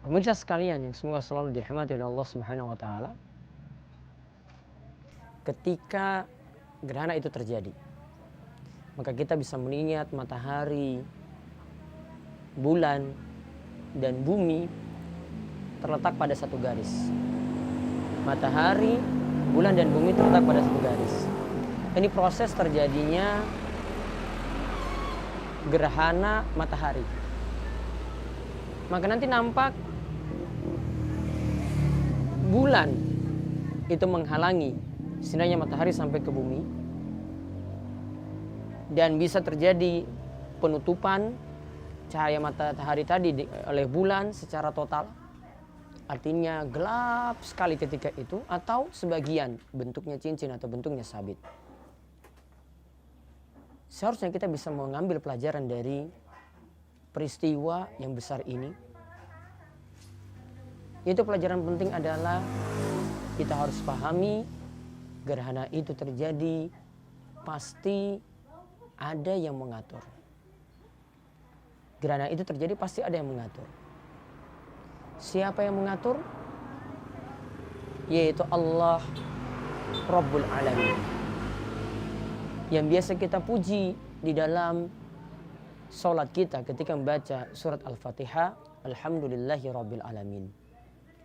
Pemirsa sekalian yang semoga selalu dirahmati oleh Allah Subhanahu wa taala. Ketika gerhana itu terjadi, maka kita bisa melihat matahari, bulan, dan bumi terletak pada satu garis. Matahari, bulan, dan bumi terletak pada satu garis. Ini proses terjadinya gerhana matahari. Maka nanti nampak bulan itu menghalangi sinarnya matahari sampai ke bumi, dan bisa terjadi penutupan cahaya matahari tadi oleh bulan secara total. Artinya gelap sekali ketika itu, atau sebagian bentuknya cincin atau bentuknya sabit. Seharusnya kita bisa mengambil pelajaran dari peristiwa yang besar ini. Itu pelajaran penting adalah kita harus pahami gerhana itu terjadi pasti ada yang mengatur. Gerhana itu terjadi pasti ada yang mengatur. Siapa yang mengatur? Yaitu Allah Rabbul Alamin, yang biasa kita puji di dalam sholat kita ketika membaca surat Al-Fatihah. Alhamdulillahi Rabbil Alamin.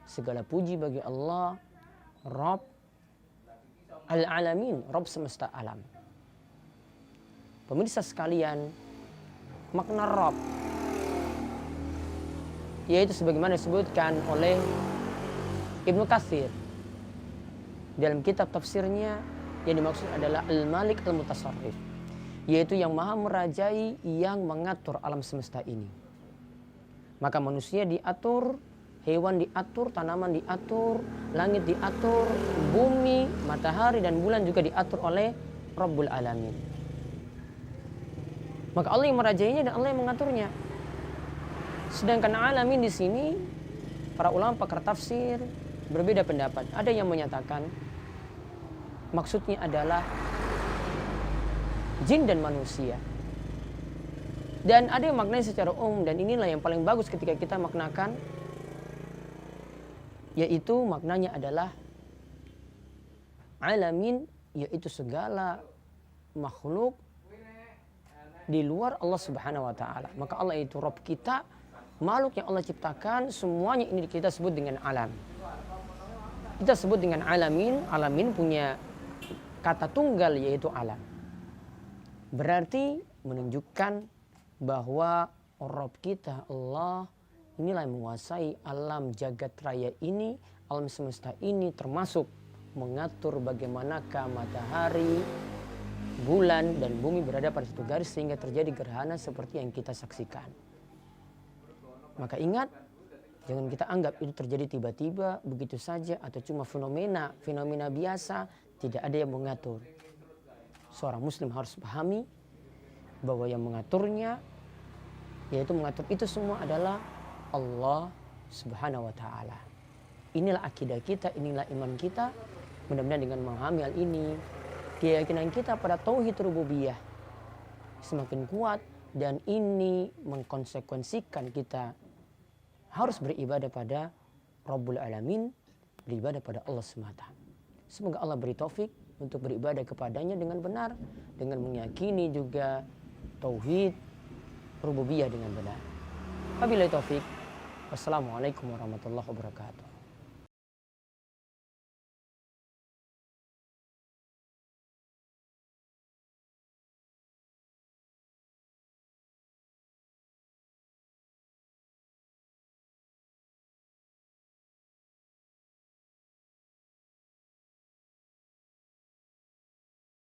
Segala puji bagi Allah, Rabb Al-Alamin, Rabb semesta alam. Pemirsa sekalian, makna Rabb yaitu sebagaimana disebutkan oleh Ibnu Katsir dalam kitab tafsirnya, yang dimaksud adalah Al-Malik Al-Mutasarrif, yaitu yang maha merajai, yang mengatur alam semesta ini. Maka manusia diatur, hewan diatur, tanaman diatur, langit diatur, bumi, matahari, dan bulan juga diatur oleh Rabbul Alamin. Maka Allah yang merajainya dan Allah yang mengaturnya. Sedangkan alamin di sini, para ulama pakar tafsir berbeda pendapat. Ada yang menyatakan maksudnya adalah jin dan manusia. Dan ada yang maknanya secara umum, dan inilah yang paling bagus ketika kita maknakan, yaitu maknanya adalah alamin, yaitu segala makhluk di luar Allah Subhanahu wa taala. Maka Allah itu Rabb kita, makhluk yang Allah ciptakan, semuanya ini kita sebut dengan alam. Kita sebut dengan alamin. Alamin punya kata tunggal yaitu alam. Berarti menunjukkan bahwa Rabb kita Allah inilah yang menguasai alam jagat raya ini, alam semesta ini, termasuk mengatur bagaimanakah matahari, bulan, dan bumi berada pada satu garis sehingga terjadi gerhana seperti yang kita saksikan. Maka ingat, jangan kita anggap itu terjadi tiba-tiba begitu saja atau cuma fenomena biasa, tidak ada yang mengatur. Seorang muslim harus pahami bahwa yang mengaturnya, yaitu mengatur itu semua adalah Allah Subhanahu wa taala. Inilah akidah kita, inilah iman kita. Mudah-mudahan dengan memahami hal ini, keyakinan kita pada tauhid rububiyah semakin kuat, dan ini mengkonsekuensikan kita harus beribadah pada Rabbul Alamin, beribadah pada Allah semata. Semoga Allah beri taufik untuk beribadah kepadanya dengan benar, dengan meyakini juga tauhid rububiyah dengan benar. Wabillahi taufik. Wassalamualaikum warahmatullahi wabarakatuh.